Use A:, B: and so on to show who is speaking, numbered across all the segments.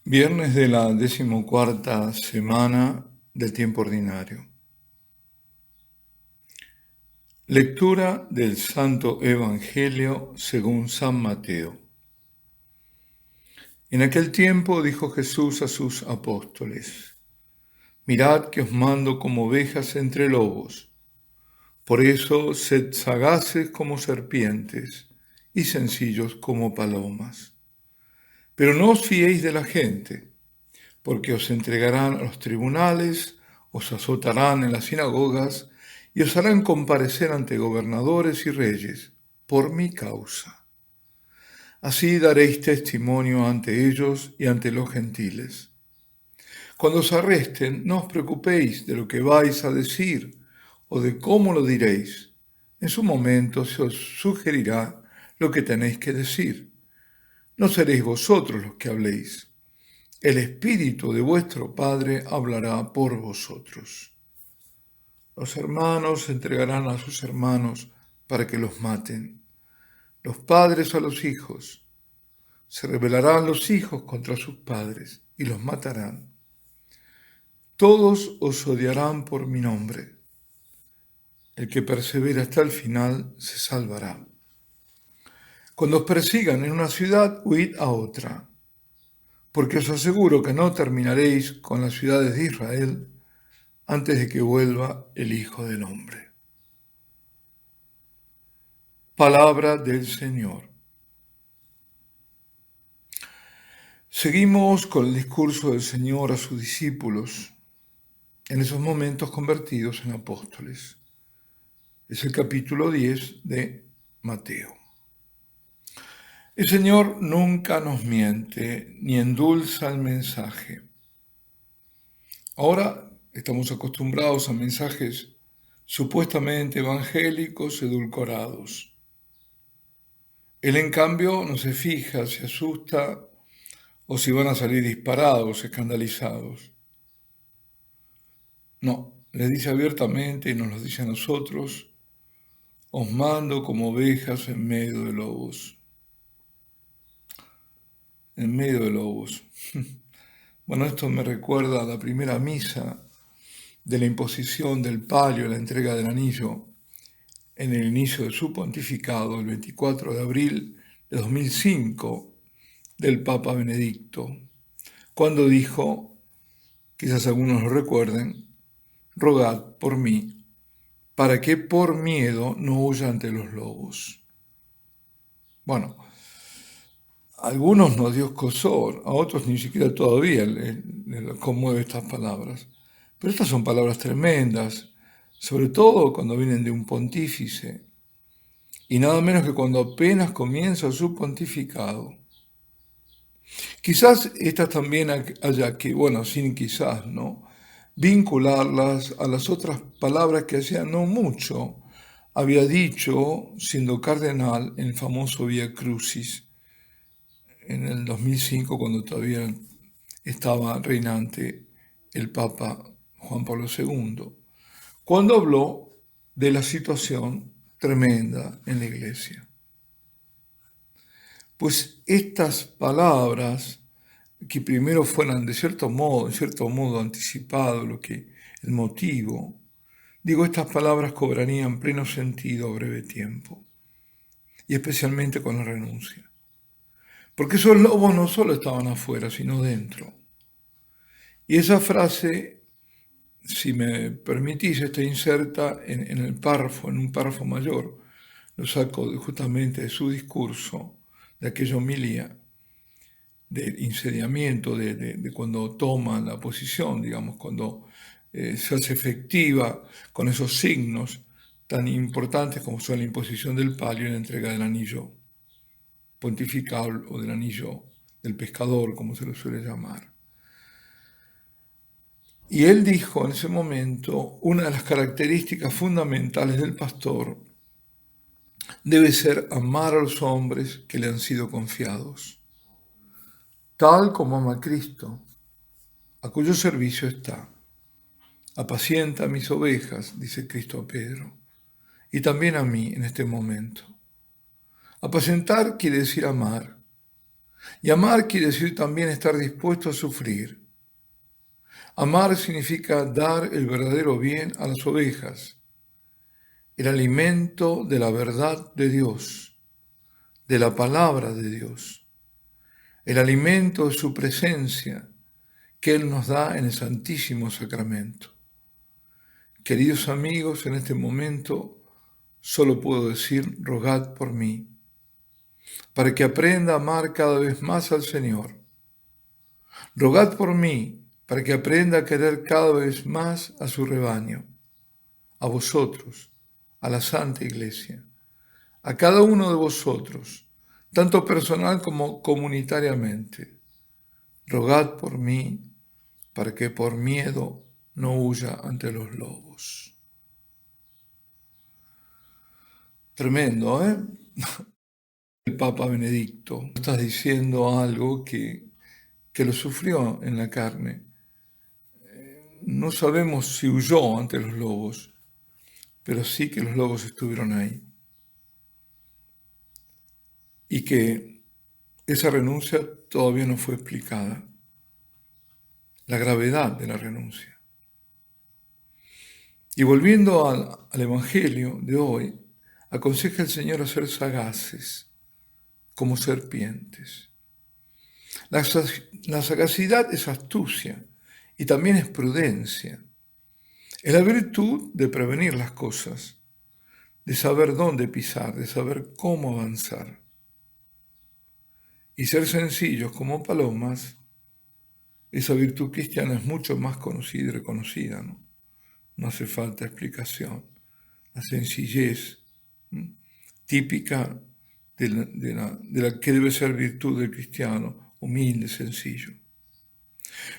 A: Viernes de la 14ª semana del tiempo ordinario. Lectura del Santo Evangelio según San Mateo. En aquel tiempo dijo Jesús a sus apóstoles: Mirad que os mando como ovejas entre lobos. Por eso sed sagaces como serpientes y sencillos como palomas. Pero no os fiéis de la gente, porque os entregarán a los tribunales, os azotarán en las sinagogas y os harán comparecer ante gobernadores y reyes por mi causa. Así daréis testimonio ante ellos y ante los gentiles. Cuando os arresten, no os preocupéis de lo que vais a decir o de cómo lo diréis. En su momento se os sugerirá lo que tenéis que decir. No seréis vosotros los que habléis. El Espíritu de vuestro Padre hablará por vosotros. Los hermanos entregarán a sus hermanos para que los maten. Los padres a los hijos. Se rebelarán los hijos contra sus padres y los matarán. Todos os odiarán por mi nombre. El que persevera hasta el final se salvará. Cuando os persigan en una ciudad, huid a otra, porque os aseguro que no terminaréis con las ciudades de Israel antes de que vuelva el Hijo del Hombre. Palabra del Señor. Seguimos con el discurso del Señor a sus discípulos, en esos momentos convertidos en apóstoles. Es el capítulo 10 de Mateo. El Señor nunca nos miente ni endulza el mensaje. Ahora estamos acostumbrados a mensajes supuestamente evangélicos edulcorados. Él, en cambio, no se fija, se asusta o si van a salir disparados, escandalizados. No, les dice abiertamente y nos lo dice a nosotros: os mando como ovejas en medio de lobos. En medio de lobos. Bueno, esto me recuerda a la primera misa de la imposición del palio, la entrega del anillo, en el inicio de su pontificado, el 24 de abril de 2005, del Papa Benedicto, cuando dijo, quizás algunos lo recuerden: rogad por mí, para que por miedo no huya ante los lobos. Bueno, a algunos nos dio escozor, a otros ni siquiera todavía les conmueve estas palabras. Pero estas son palabras tremendas, sobre todo cuando vienen de un pontífice, y nada menos que cuando apenas comienza su pontificado. Quizás estas también haya que, sin quizás, ¿no?, vincularlas a las otras palabras que hacía no mucho había dicho, siendo cardenal, en el famoso Vía Crucis, en el 2005, cuando todavía estaba reinante el Papa Juan Pablo II, cuando habló de la situación tremenda en la Iglesia. Pues estas palabras, que primero fueran de cierto modo anticipado el motivo, estas palabras cobrarían pleno sentido a breve tiempo, y especialmente con la renuncia. Porque esos lobos no solo estaban afuera, sino dentro. Y esa frase, si me permitís, está inserta en un párrafo mayor. Lo saco justamente de su discurso, de aquella homilía, del insediamiento, de cuando toma la posición, cuando se hace efectiva con esos signos tan importantes como son la imposición del palio y la entrega del anillo pontifical o del anillo del pescador, como se lo suele llamar. Y él dijo en ese momento: una de las características fundamentales del pastor debe ser amar a los hombres que le han sido confiados, tal como ama a Cristo, a cuyo servicio está. Apacienta a mis ovejas, dice Cristo a Pedro, y también a mí en este momento. Apacentar quiere decir amar. Y amar quiere decir también estar dispuesto a sufrir. Amar significa dar el verdadero bien a las ovejas, el alimento de la verdad de Dios, de la palabra de Dios, el alimento de su presencia que Él nos da en el Santísimo Sacramento. Queridos amigos, en este momento solo puedo decir, rogad por mí, para que aprenda a amar cada vez más al Señor. Rogad por mí, para que aprenda a querer cada vez más a su rebaño, a vosotros, a la Santa Iglesia, a cada uno de vosotros, tanto personal como comunitariamente. Rogad por mí, para que por miedo no huya ante los lobos. Tremendo, ¿eh? El Papa Benedicto está diciendo algo que lo sufrió en la carne. No sabemos si huyó ante los lobos, pero sí que los lobos estuvieron ahí. Y que esa renuncia todavía no fue explicada. La gravedad de la renuncia. Y volviendo al Evangelio de hoy, aconseja el Señor a ser sagaces, como serpientes. La sagacidad es astucia y también es prudencia. Es la virtud de prevenir las cosas, de saber dónde pisar, de saber cómo avanzar. Y ser sencillos como palomas, esa virtud cristiana es mucho más conocida y reconocida, ¿no? No hace falta explicación. La sencillez típica de la que debe ser virtud del cristiano, humilde, sencillo.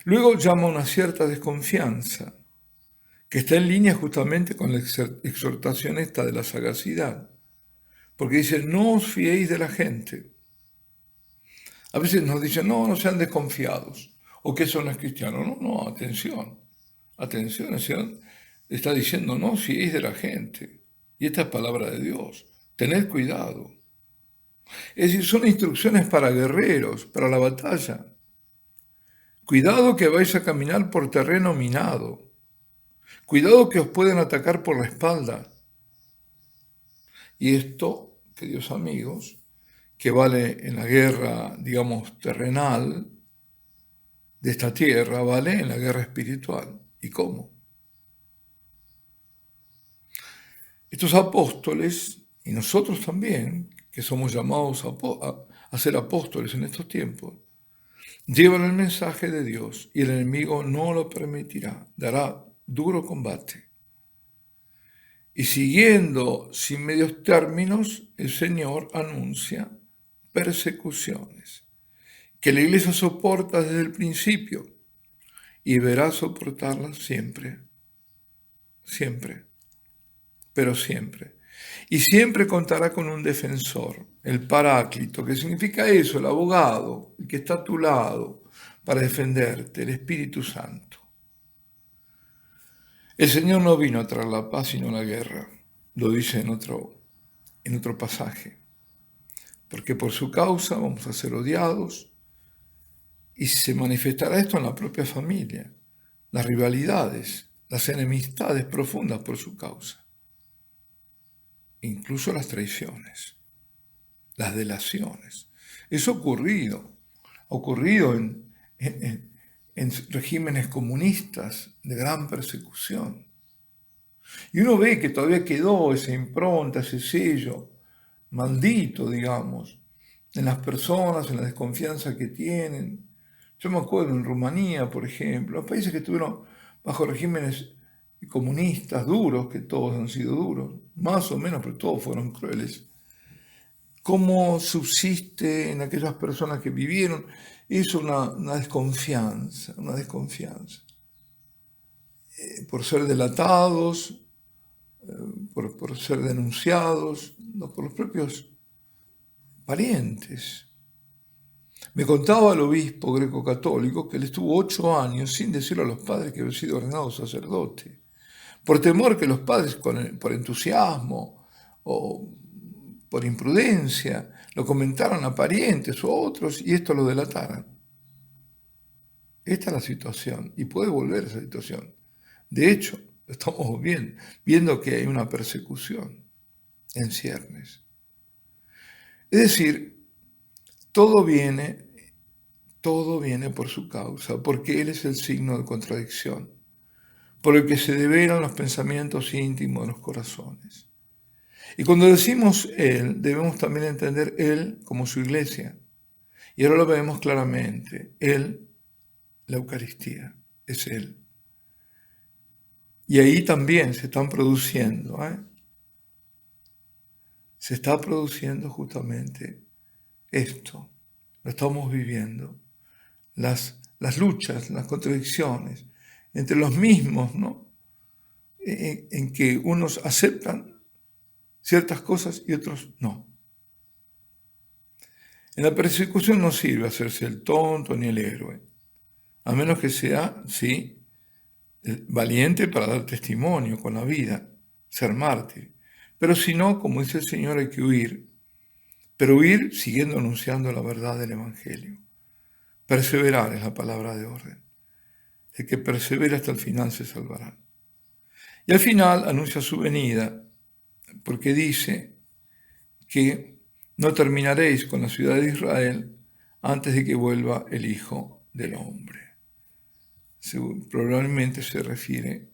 A: Luego llama una cierta desconfianza, que está en línea justamente con la exhortación esta de la sagacidad, porque dice, no os fiéis de la gente. A veces nos dicen, no sean desconfiados, o que eso no es cristiano. No, atención, el Señor está diciendo, no os fiéis de la gente, y esta es palabra de Dios, tened cuidado. Es decir, son instrucciones para guerreros, para la batalla. Cuidado que vais a caminar por terreno minado. Cuidado que os pueden atacar por la espalda. Y esto, queridos amigos, que vale en la guerra, digamos, terrenal de esta tierra, vale en la guerra espiritual. ¿Y cómo? Estos apóstoles, y nosotros también, que somos llamados a ser apóstoles en estos tiempos, llevan el mensaje de Dios y el enemigo no lo permitirá, dará duro combate. Y siguiendo sin medios términos, el Señor anuncia persecuciones que la Iglesia soporta desde el principio y verá soportarlas siempre, siempre, pero siempre. Y siempre contará con un defensor, el Paráclito, que significa eso, el abogado, el que está a tu lado para defenderte, el Espíritu Santo. El Señor no vino a traer la paz, sino la guerra, lo dice en otro pasaje, porque por su causa vamos a ser odiados y se manifestará esto en la propia familia, las rivalidades, las enemistades profundas por su causa, incluso las traiciones, las delaciones. Eso ha ocurrido en regímenes comunistas de gran persecución. Y uno ve que todavía quedó esa impronta, ese sello maldito, digamos, en las personas, en la desconfianza que tienen. Yo me acuerdo en Rumanía, por ejemplo, los países que estuvieron bajo regímenes comunistas duros, que todos han sido duros, más o menos, pero todos fueron crueles. Cómo subsiste en aquellas personas que vivieron es una desconfianza, por ser delatados, por ser denunciados, no, por los propios parientes. Me contaba el obispo greco-católico que él estuvo 8 años sin decirle a los padres que había sido ordenado sacerdote, por temor que los padres, por entusiasmo o por imprudencia, lo comentaron a parientes o otros y esto lo delataron. Esta es la situación y puede volver esa situación. De hecho, estamos viendo que hay una persecución en ciernes. Es decir, todo viene por su causa, porque Él es el signo de contradicción, por el que se develan los pensamientos íntimos de los corazones. Y cuando decimos Él, debemos también entender Él como su iglesia. Y ahora lo vemos claramente. Él, la Eucaristía, es Él. Y ahí también se están produciendo, se está produciendo justamente esto. Lo estamos viviendo. Las luchas, las contradicciones entre los mismos, ¿no? En que unos aceptan ciertas cosas y otros no. En la persecución no sirve hacerse el tonto ni el héroe, a menos que sea, sí, valiente para dar testimonio con la vida, ser mártir. Pero si no, como dice el Señor, hay que huir, pero huir siguiendo anunciando la verdad del Evangelio. Perseverar es la palabra de orden. El que persevera hasta el final se salvará. Y al final anuncia su venida, porque dice que no terminaréis con la ciudad de Israel antes de que vuelva el Hijo del Hombre. Probablemente se refiere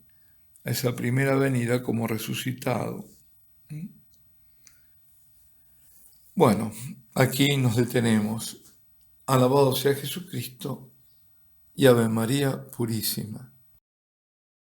A: a esa primera venida como resucitado. Bueno, aquí nos detenemos. Alabado sea Jesucristo y Ave María Purísima.